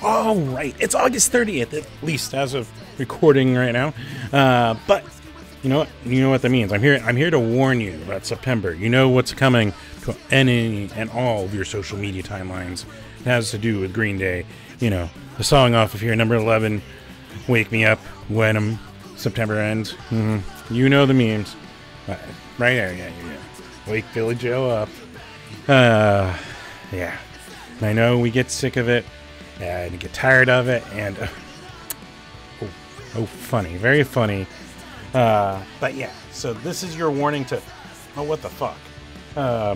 All right, it's August 30th, at least as of recording right now. But you know what? You know what that means. I'm here to warn you about September. You know what's coming to any and all of your social media timelines. It has to do with Green Day. You know, the song off of here, number 11, "Wake Me Up When September Ends." You know the memes, right there. Yeah. Wake Billy Joe up. Yeah. I know we get sick of it and get tired of it, and funny, very funny. But yeah, so this is your warning to, what the fuck? All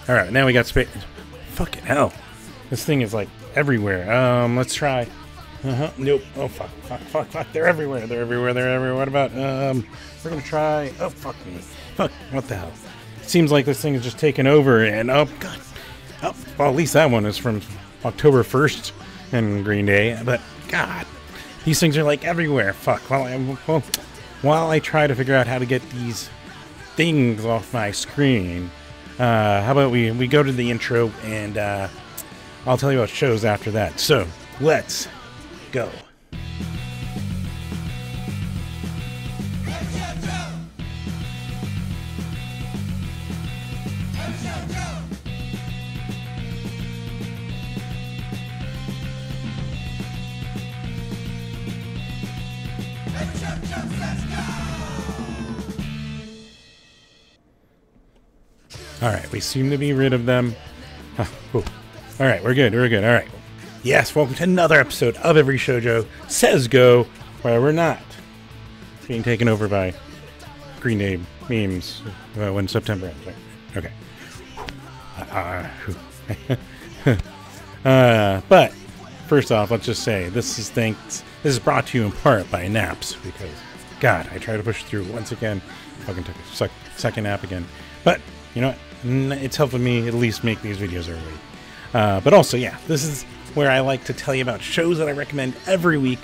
right, now we got space. Fucking hell, this thing is like everywhere. Let's try. Nope. Oh fuck. They're everywhere. What about? We're gonna try. Oh fuck me. Fuck. What the hell? Seems like this thing is just taking over, and oh god. Oh, well, at least that one is from October 1st and Green Day, but god, these things are like everywhere. Fuck. While I try to figure out how to get these things off my screen, how about we go to the intro, and I'll tell you about shows after that. So let's go. All right, we seem to be rid of them. All right, we're good. All right. Yes, welcome to another episode of Every Shoujo Says Go, where we're not being taken over by Green Day memes when September ends. Okay. But first off, let's just say this is brought to you in part by naps, because God, I try to push through once again. Fucking took a second nap again, but you know what? It's helping me at least make these videos early. But also, yeah, this is where I like to tell you about shows that I recommend every week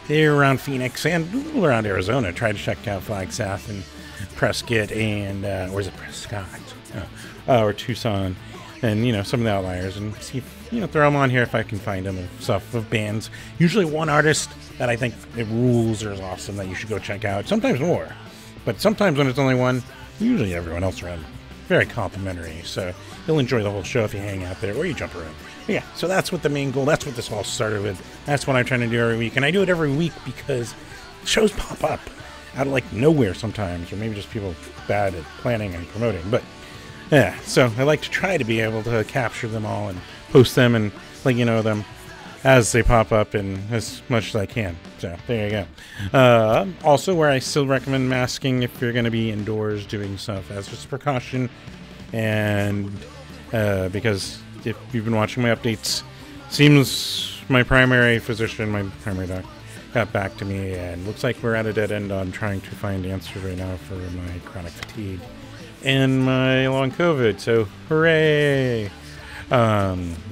here around Phoenix and around Arizona. Try to check out Flagstaff and Prescott and, or is it Prescott? Or Tucson, and, you know, some of the outliers, and see if, you know, throw them on here if I can find them, and stuff of bands. Usually one artist that I think it rules or is awesome that you should go check out. Sometimes more, but sometimes when it's only one, usually everyone else around. Very complimentary, so you'll enjoy the whole show if you hang out there or you jump around. But yeah, so that's what the main goal, that's what this all started with. That's what I'm trying to do every week, and I do it every week because shows pop up out of like nowhere sometimes, or maybe just people bad at planning and promoting. But yeah, so I like to try to be able to capture them all and post them and let you know them as they pop up, and as much as I can. So there you go. Also, where I still recommend masking if you're going to be indoors doing stuff as just a precaution, and because if you've been watching my updates, seems my primary physician, my primary doc, got back to me, and looks like we're at a dead end on trying to find answers right now for my chronic fatigue and my long COVID. So hooray!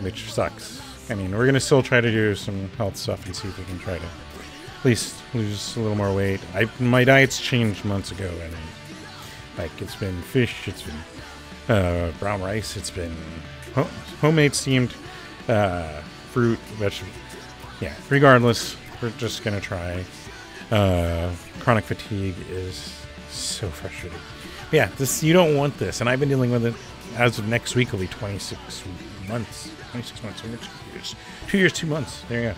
Which sucks. I mean, we're going to still try to do some health stuff and see if we can try to at least lose a little more weight. My diet's changed months ago. I mean, like, it's been fish, it's been brown rice, it's been homemade steamed fruit, vegetable. Yeah, regardless, we're just going to try. Chronic fatigue is so frustrating. But yeah, you don't want this, and I've been dealing with it. As of next week, it'll be 26 months. 26 months, over 2 years. 2 years, 2 months. There you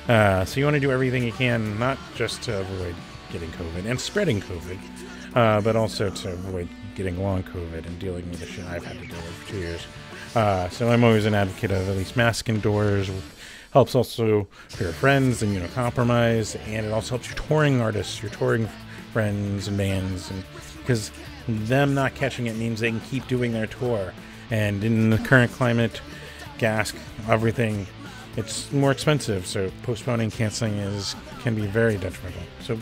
go. So you want to do everything you can, not just to avoid getting COVID and spreading COVID, but also to avoid getting long COVID and dealing with the shit I've had to deal with for 2 years. So I'm always an advocate of at least mask indoors. Helps also for your friends and, you know, compromise, and it also helps your touring artists, your touring friends and bands, and because them not catching it means they can keep doing their tour. And in the current climate, gas, everything, it's more expensive, so postponing, canceling can be very detrimental. So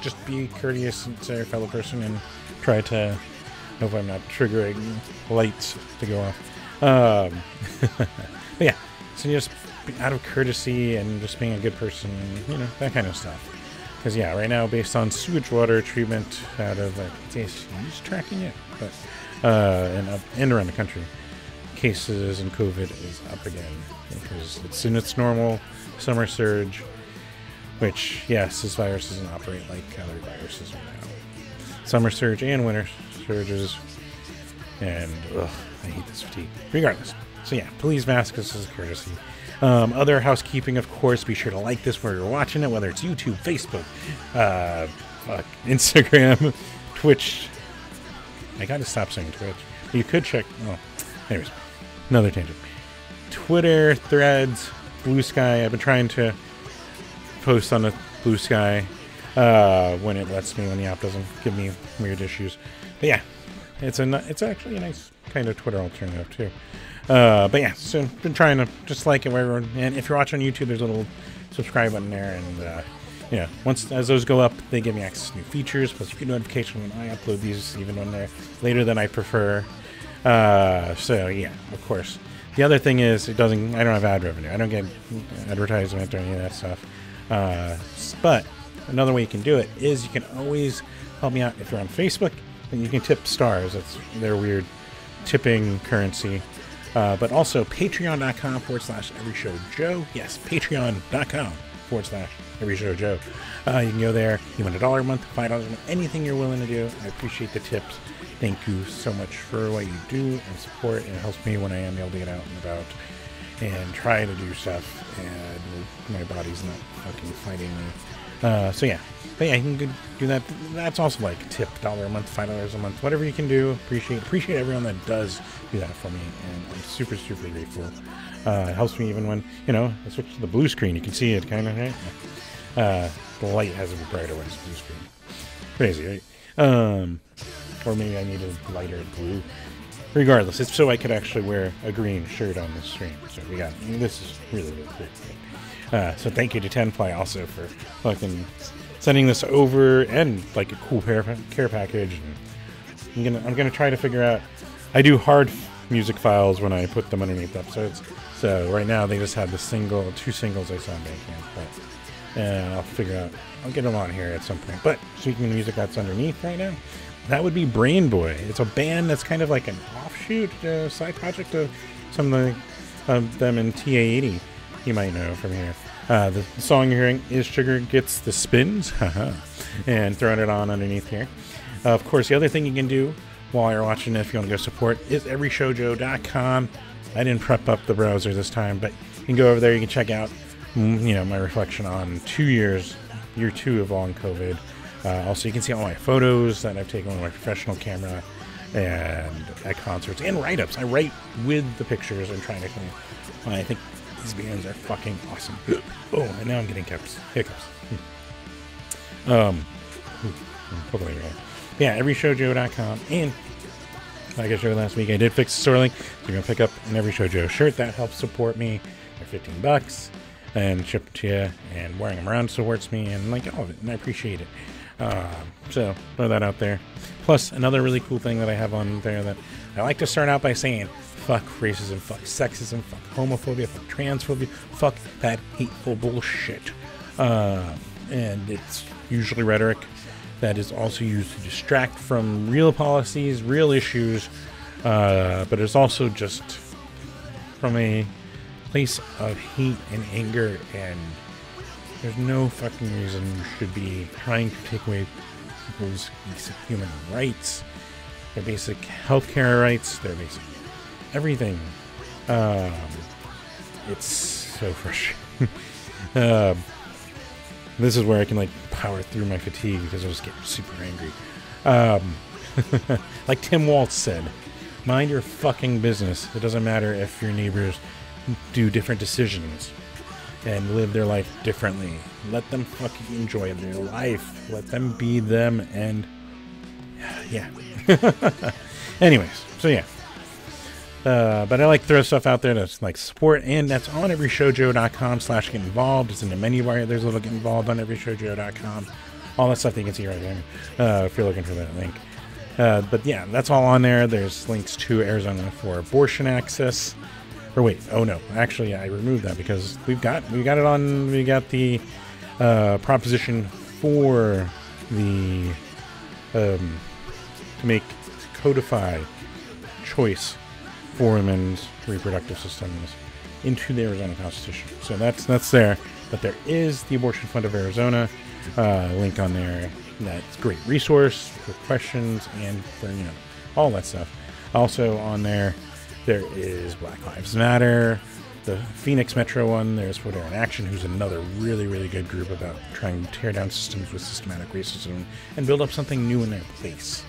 just be courteous to your fellow person and try to, hope I'm not triggering lights to go off. But yeah, so just out of courtesy and just being a good person, you know, that kind of stuff. Because yeah, right now, based on sewage water treatment out of, who's tracking it? But and around the country, cases and COVID is up again because it's in its normal summer surge, which, yes, this virus doesn't operate like other viruses right now. Summer surge and winter surges, and I hate this fatigue. Regardless, so yeah, please mask us as a courtesy. Other housekeeping, of course, be sure to like this where you're watching it, whether it's YouTube, Facebook, Instagram, Twitch. I gotta stop saying Twitch. You could check, anyways, another tangent. Twitter, Threads, Blue Sky. I've been trying to post on the Blue Sky when it lets me, when the app doesn't give me weird issues. But yeah, it's actually a nice kind of Twitter alternative too. But yeah, so been trying to just like it wherever. And if you're watching on YouTube, there's a little subscribe button there, and yeah, once as those go up, they give me access to new features. Plus, you get notification when I upload these, even when they're later than I prefer. So yeah, of course. The other thing is, I don't have ad revenue. I don't get advertisement or any of that stuff. But another way you can do it is you can always help me out if you're on Facebook, and you can tip stars. That's their weird tipping currency. But also patreon.com/everyshowjoe. Yes, patreon.com/everyshowjoe. You can go there. You want $1 a month, $5 a month, anything you're willing to do. I appreciate the tips. Thank you so much for what you do and support. It helps me when I am able to get out and about and try to do stuff, and my body's not fucking fighting me. So yeah, but yeah, you can do that. That's also like tip $1 a month, $5 a month, whatever you can do. Appreciate everyone that does do that for me, and I'm super grateful. It helps me even when I switch to the blue screen. You can see it kind of right. The light has to be brighter when it's blue screen. Crazy, right? Or maybe I need a lighter blue. Regardless, it's so I could actually wear a green shirt on the stream. So this is really cool. So thank you to Tenfly also for fucking sending this over, and like a cool care package. And I'm gonna try to figure out. I do hard music files when I put them underneath episodes. So right now they just had two singles I saw in Bandcamp, but I'll figure out. I'll get them on here at some point. But speaking of music that's underneath right now, that would be Brain Boy. It's a band that's kind of like an offshoot side project of some of them in TA80. You might know from here. The song you're hearing is Sugar Gets the Spins, and throwing it on underneath here. Of course, the other thing you can do while you're watching it, if you want to go support, is everyshowjoe.com. I didn't prep up the browser this time, but you can go over there. You can check out, my reflection on 2 years, year 2 of long COVID. Also, you can see all my photos that I've taken with my professional camera, and at concerts, and write-ups. I write with the pictures and trying to clean. I think these bands are fucking awesome. Oh, and now I'm getting hiccups. Yeah, everyshowjoe.com. And like I showed last week, I did fix the store link. So you're going to pick up an Every Show Joe shirt. That helps support me. They're $15 and ship to you, and wearing them around supports me, and like all of it, and I appreciate it. So throw that out there. Plus, another really cool thing that I have on there that I like to start out by saying: fuck racism, fuck sexism, fuck homophobia, fuck transphobia, fuck that hateful bullshit. And it's usually rhetoric that is also used to distract from real policies, real issues, but it's also just from a place of hate and anger, and there's no fucking reason you should be trying to take away people's basic human rights, their basic healthcare rights, their basic everything. It's so frustrating. This is where I can like power through my fatigue because I just get super angry. Like Tim Waltz said, mind your fucking business. It doesn't matter if your neighbors do different decisions and live their life differently. Let them fucking enjoy their life. Let them be them, and yeah. Anyways, so yeah. But I like to throw stuff out there that's like support, and that's on everyshowjoe.com/get involved. It's in the menu bar. There's a little get involved on everyshowjoe.com. All that stuff that you can see right there if you're looking for that link. But yeah, that's all on there. There's links to Arizona for abortion access. Or wait, oh no, actually I removed that because we got it on. We got the proposition for the to codify choice for women's reproductive systems into the Arizona Constitution. So that's there. But there is the Abortion Fund of Arizona link on there. That's a great resource for questions and for, all that stuff. Also on there is Black Lives Matter, the Phoenix Metro one. There's Voter in Action, who's another really, really good group about trying to tear down systems with systematic racism and build up something new in their place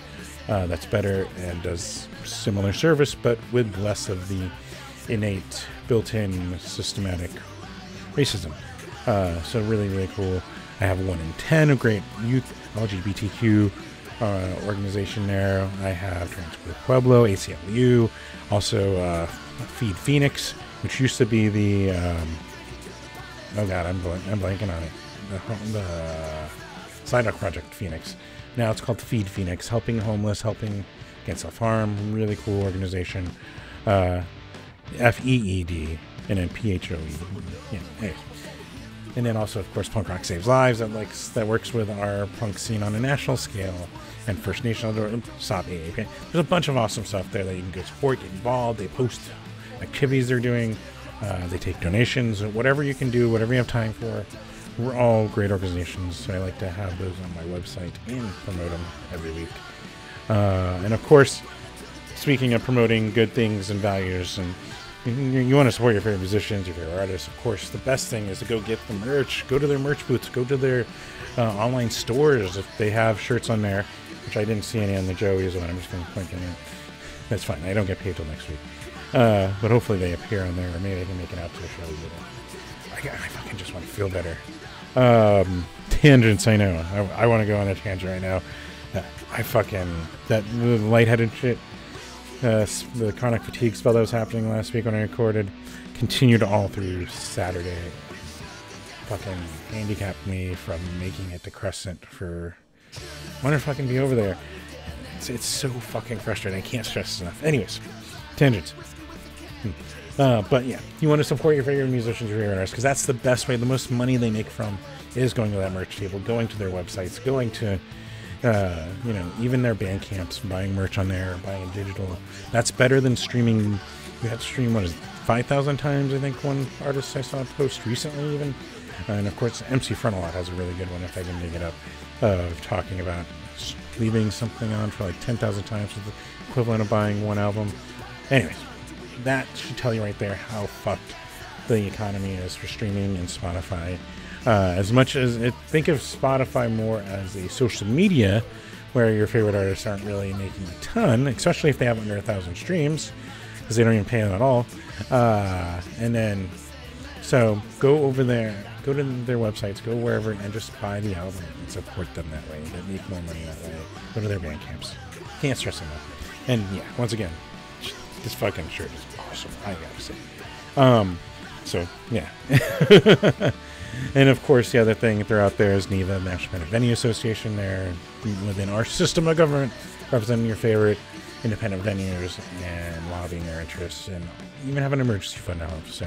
that's better and does similar service, but with less of the innate, built-in systematic racism. So really, really cool. I have 1 in 10, a great youth LGBTQ organization there. I have Transfer Pueblo, ACLU, also Feed Phoenix, which used to be the oh god, I'm blanking on it. The Sidewalk Project Phoenix. Now it's called Feed Phoenix, helping homeless, helping against self-harm. Really cool organization. FEED and then PHOE. Yeah, anyways. And then also, of course, Punk Rock Saves Lives that works with our punk scene on a national scale, and First Nation Stop AAPI. There's a bunch of awesome stuff there that you can go support, get involved. They post activities they're doing. They take donations, whatever you can do, whatever you have time for. We're all great organizations, so I like to have those on my website and promote them every week. And of course, speaking of promoting good things and values, and you want to support your favorite musicians, your favorite artists, of course, the best thing is to go get the merch. Go to their merch booths. Go to their online stores if they have shirts on there, which I didn't see any on the Joey's one. I'm just going to point them in. That's fine. I don't get paid till next week. But hopefully they appear on there, or maybe I can make it out to the show. I fucking just want to feel better. Tangents, I know. I want to go on a tangent right now. The lightheaded shit, the chronic fatigue spell that was happening last week when I recorded, continued all through Saturday. Fucking handicapped me from making it to Crescent for... I wonder if I can be over there. It's so fucking frustrating. I can't stress this enough. Anyways, tangents. But yeah, you want to support your favorite musicians, your favorite artists, because that's the best way. The most money they make from is going to that merch table, going to their websites, going to, even their band camps, buying merch on there, buying digital. That's better than streaming. You had to stream, 5,000 times, I think one artist I saw post recently even. And of course, MC Frontalot has a really good one, if I can dig it up, of talking about leaving something on for like 10,000 times, with the equivalent of buying one album. Anyways, that should tell you right there how fucked the economy is for streaming and Spotify. As much as think of Spotify more as a social media where your favorite artists aren't really making a ton, especially if they have under 1,000 streams, because they don't even pay them at all. And then, so go over there, go to their websites, go wherever, and just buy the album and support them that way. They make more money that way. Go to their band camps. Can't stress enough. And yeah, once again, this fucking shirt is awesome, I gotta say. So yeah. And of course, the other thing they're out there is NEVA, National Independent Venue Association. There within our system of government, representing your favorite independent venues and lobbying their interests, and even have an emergency fund to help, so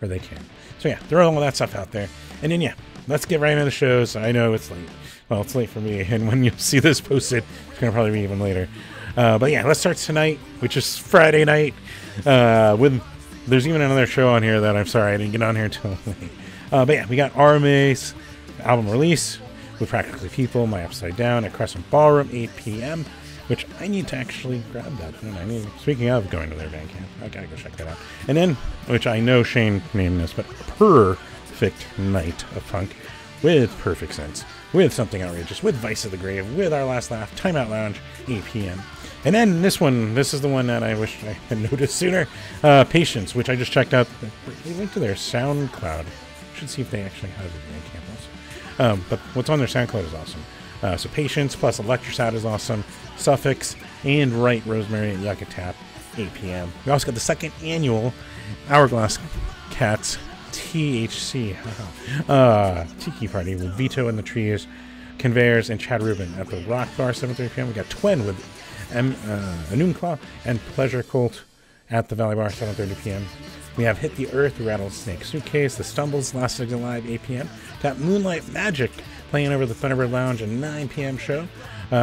where they can. So yeah, throw all that stuff out there. And then yeah, let's get right into the shows. I know it's late. Well, it's late for me, and when you see this posted, it's gonna probably be even later. But yeah, let's start tonight, which is Friday night. There's even another show on here that I'm sorry I didn't get on here until late. But yeah, we got RMA's album release with Practically People, My Upside Down at Crescent Ballroom, 8 p.m., which I need to actually grab that. Speaking of going to their Bandcamp, I gotta go check that out. And then, which I know Shane named this, but Perfect Night of Punk with Perfect Sense, with Something Outrageous, with Vice of the Grave, with Our Last Laugh, Timeout Lounge, 8 p.m. And then this is the one that I wish I had noticed sooner, Patience, which I just checked out. They linked to their SoundCloud. Should see if they actually have it in campus. But what's on their SoundCloud is awesome. So Patience plus Electrosat is awesome. Suffix and Right Rosemary at Yucca Tap, 8 p.m. We also got the second annual Hourglass Cats THC Tiki Party with Vito and the Trees, Conveyors, and Chad Rubin at the Rock Bar, 7:30 p.m. We got Twin with Anunclaw and Pleasure Cult at the Valley Bar, 7:30 p.m. We have Hit the Earth, Rattlesnake Suitcase, The Stumbles, Last Exit Live, 8 p.m. Got Moonlight Magic, playing over the Thunderbird Lounge, a 9 p.m. show.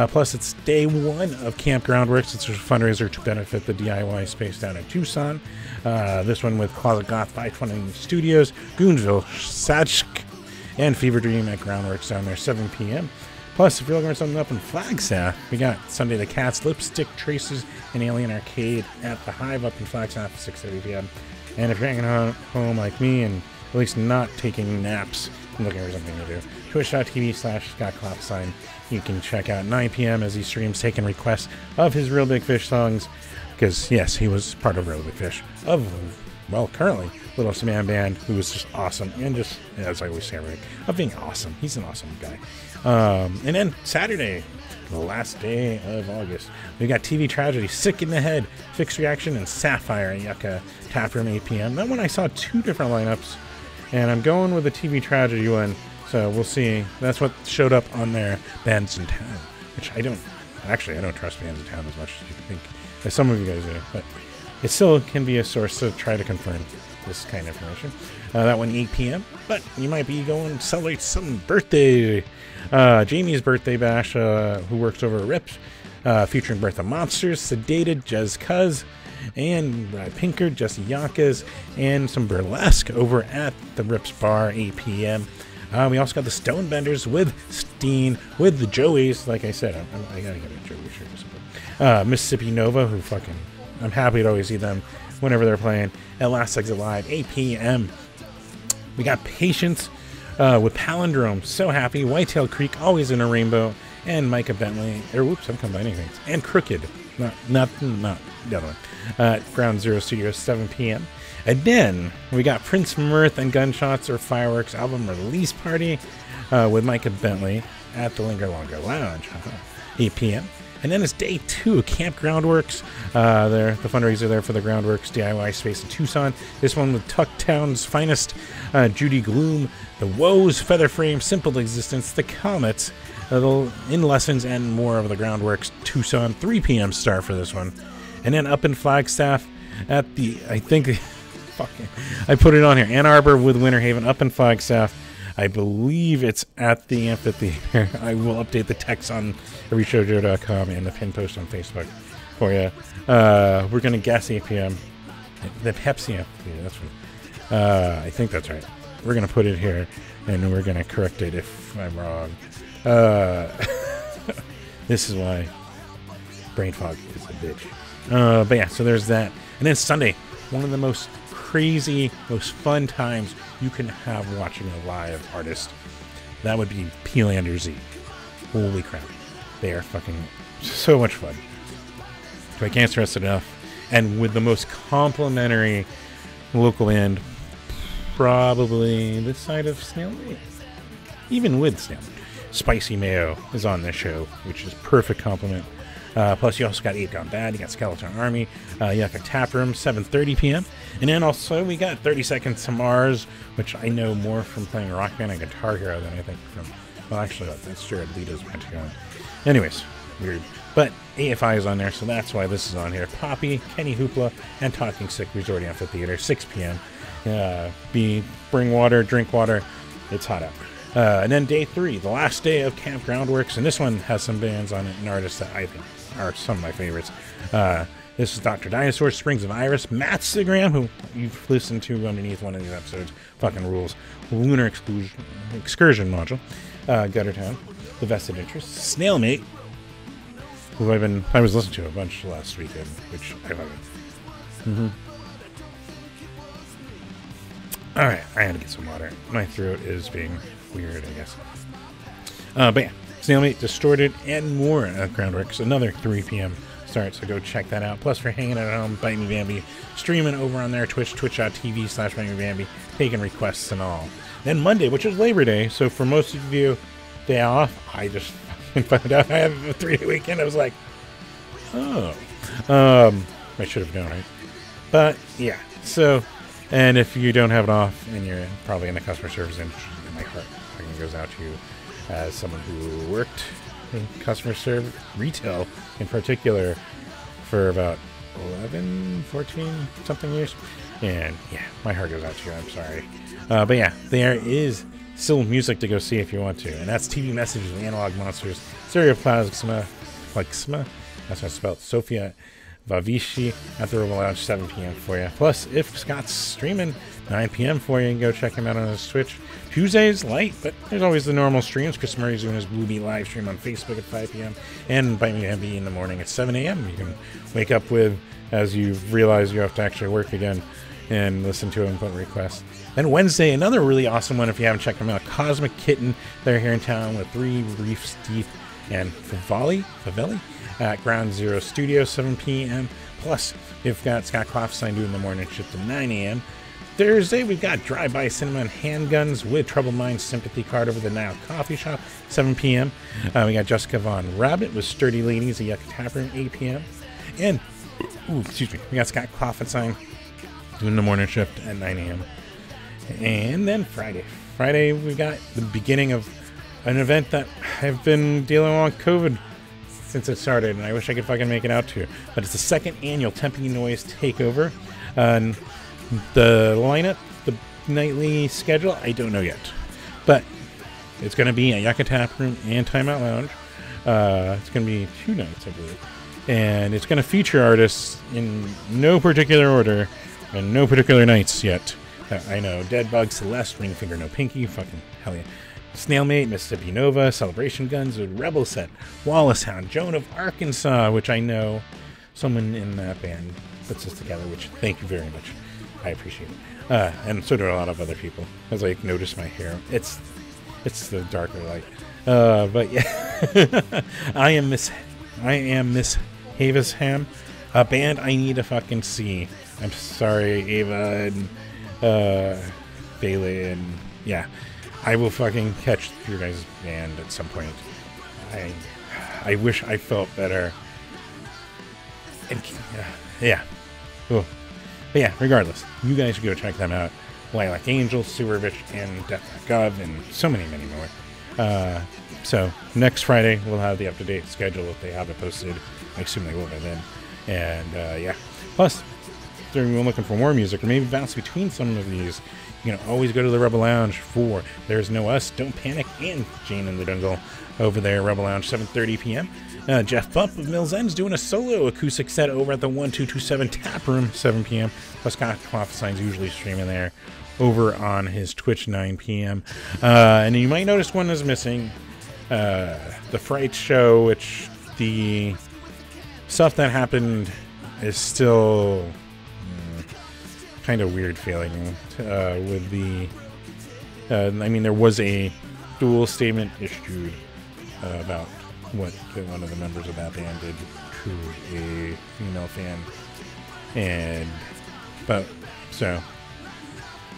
Plus, it's day one of Camp Groundworks. It's a fundraiser to benefit the DIY space down in Tucson. This one with Closet Goth 520 Studios, Goonsville, Satchk, and Fever Dream at Groundworks down there, 7 p.m. Plus, if you're looking for something up in Flagstaff, we got Sunday the Cats, Lipstick Traces, and Alien Arcade at the Hive up in Flagstaff at 6:30 p.m. And if you're hanging home like me and at least not taking naps and looking for something to do, twitch.tv/ScottClopsign. You can check out 9 p.m. as he streams taking requests of his Real Big Fish songs. Because, yes, he was part of Real Big Fish. Currently, Little Sam Band, who was just awesome. And just, as I always say, of being awesome. He's an awesome guy. And then Saturday, the last day of August, we got TV Tragedy, Sick in the Head, Fixed Reaction, and Sapphire at Yucca Tap Room, 8 p.m. That one I saw 2 different lineups. And I'm going with the TV Tragedy one. So we'll see. That's what showed up on their Bands in Town, which I don't trust Bands in Town as much as you think, as some of you guys do, but it still can be a source to try to confirm this kind of information. That one 8 p.m., but you might be going to celebrate some birthday. Jamie's birthday bash, who works over at Rips, featuring Bertha Monsters, Sedated, Jez Cuz, and Brad Pinker, Jesse Yonkers, and some burlesque over at the Rips Bar, 8 p.m. We also got the Stonebenders with Steen, with the Joeys. Like I said, I gotta get a Joey shirt or something. Mississippi Nova, who fucking, I'm happy to always see them whenever they're playing. At Last Exit Live, 8 p.m. We got Patience with Palindrome, So Happy, Whitetail Creek, Always in a Rainbow, and Micah Bentley. I'm combining things. And Crooked, not the other one. Ground Zero Studios, 7 p.m. And then we got Prince Mirth and Gunshots or Fireworks album release party with Micah Bentley at the Linger Longer Lounge, 8 p.m. And then it's day 2 of Camp Groundworks. The fundraiser there for the Groundworks DIY space in Tucson. This one with Tucktown's finest, Judy Gloom, The Woes, Featherframe, Simple Existence, The Comets, In Lessons, and more of the Groundworks Tucson. 3 p.m. start for this one. And then up in Flagstaff at the, I put it on here, Ann Arbor with Winter Haven, up in Flagstaff. I believe it's at the amphitheater. I will update the text on everyshowjoe.com and the pin post on Facebook for you. We're going to guess 8 p.m. The Pepsi amphitheater, that's what, I think that's right. We're going to put it here, and we're going to correct it if I'm wrong. This is why brain fog is a bitch. But yeah, so there's that. And then Sunday, one of the most crazy, most fun times you can have watching a live artist. That would be Peelander Z. Holy crap. They are fucking so much fun. So I can't stress it enough. And with the most complimentary local band, probably this side of Snail Meat. Even with Snail Meat. Spicy Mayo is on this show, which is perfect compliment. Plus, you also got 8 Gone Bad, you got Skeleton Army, Yucca Tap Room, 7:30 p.m. And then also we got 30 Seconds to Mars, which I know more from playing Rock Band and Guitar Hero than I think from, well, actually, that's Jared Leto's Pentagon. Anyways, weird. But AFI is on there, so that's why this is on here. Poppy, Kenny Hoopla, and Talking Sick Resort Amphitheater, 6 p.m. Bring water, drink water. It's hot out. And then day 3, the last day of Camp Groundworks, and this one has some bands on it and artists that I think are some of my favorites. This is Dr. Dinosaur, Springs of Iris, Matt Sigram, who you've listened to underneath one of these episodes, fucking rules, Lunar Excursion Module, Guttertown, The Vested Interest, Snailmate, who I was listening to a bunch last weekend, which I love. Alright, I had to get some water. My throat is being weird, I guess. But yeah, Snailmate, Distorted, and more at Groundworks. Another 3 p.m. start, so go check that out. Plus, for hanging out at home, Bite Me Bambi, streaming over on their Twitch, twitch.tv/Bite Me Bambi, taking requests and all. Then Monday, which is Labor Day, so for most of you, day off, I just found out I have a 3-day weekend. I was like, oh. I should have known, right? But, yeah, so, and if you don't have it off, and you're probably in the customer service industry, my heart fucking goes out to you as someone who worked in customer service, retail in particular, for about 11, 14 something years. And yeah, my heart goes out to you. I'm sorry. But yeah, there is still music to go see if you want to. And that's TV Messages, The Analog Monsters, Stereoplasma, that's how it's spelled, Sofia Vavishi at the Rebel Lounge, 7 p.m. for you. Plus, if Scott's streaming, 9 p.m. for you, and go check him out on his Twitch. Tuesdays, light, but there's always the normal streams. Chris Murray's doing his Bluebee live stream on Facebook at 5 p.m. and Bite Me MB in the morning at 7 a.m. You can wake up with, as you realize you have to actually work again, and listen to input requests. Then Wednesday, another really awesome one if you haven't checked them out. Cosmic Kitten, they're here in town with 3 Reefs Deep and Favelli at Ground Zero Studio, 7 p.m. Plus, we've got Scott Kloffstein doing the morning shift at 9 a.m. Thursday, we've got Drive-By Cinema and Handguns with Troubled Minds Sympathy Card over the Nile Coffee Shop, 7 p.m. We got Jessica Von Rabbit with Sturdy Ladies at Yucca Tap Room, 8 p.m. And, we got Scott Kloffstein doing the morning shift at 9 a.m. And then Friday, we got the beginning of an event that I've been dealing with COVID since it started, and I wish I could fucking make it out to. But it's the 2nd annual Tempe Noise Takeover. The lineup, the nightly schedule, I don't know yet. But it's going to be at Yucca Tap Room and Timeout Lounge. It's going to be 2 nights, I believe. And it's going to feature artists in no particular order and no particular nights yet. I know. Deadbug, Celeste, Ringfinger No Pinky, fucking hell yeah. Snailmate, Mississippi Nova, Celebration Guns with Rebel Set, Wallace Hound, Joan of Arkansas, which I know someone in that band puts us together, which thank you very much. I appreciate it. And so do a lot of other people. As I notice my hair. It's the darker light. But yeah. I am Miss Havisham, a band I need to fucking see. I'm sorry, Ava and Bailey, and yeah. I will fucking catch your guys' band at some point. I wish I felt better. And, yeah. Ooh. But yeah, regardless, you guys should go check them out. Lilac Angel, Sewervich, and Death.gov, and so many more. So next Friday, we'll have the up-to-date schedule if they have it posted. I assume they will by then. And yeah. Plus, if you're looking for more music, or maybe bounce between some of these, you can always go to the Rebel Lounge for There's No Us, Don't Panic, and Jane and the Jungle over there, Rebel Lounge, 7:30 p.m. Jeff Bump of Mills End's doing a solo acoustic set over at the 1227 Tap Room, 7 p.m. Plus, Scott Kloffstein's usually streaming there over on his Twitch, 9 p.m. And you might notice one is missing. The Fright Show, which the stuff that happened is still kind of weird feeling with the I mean, there was a dual statement issued about what one of the members of that band did to a female fan,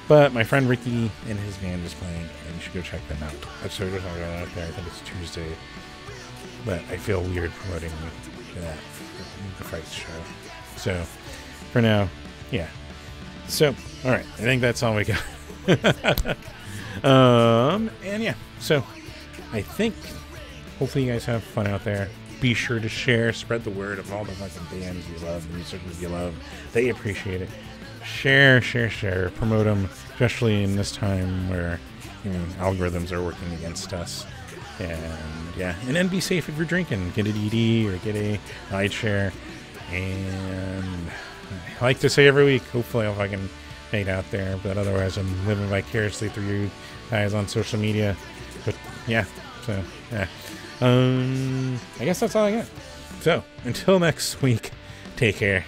but my friend Ricky and his band is playing, and you should go check them out. So just not going out there. I think it's Tuesday, but I feel weird promoting that the Fright Show. So for now, yeah. So, all right, I think that's all we got. And yeah, so I think hopefully you guys have fun out there. Be sure to share, spread the word of all the fucking bands you love, the music you love. They appreciate it. Share, promote them, especially in this time where algorithms are working against us. And yeah, and then be safe if you're drinking. Get a DD or get a ride share. And I like to say every week, hopefully if I can make it out there, but otherwise I'm living vicariously through you guys on social media. But yeah, so yeah. I guess that's all I got. So until next week, take care.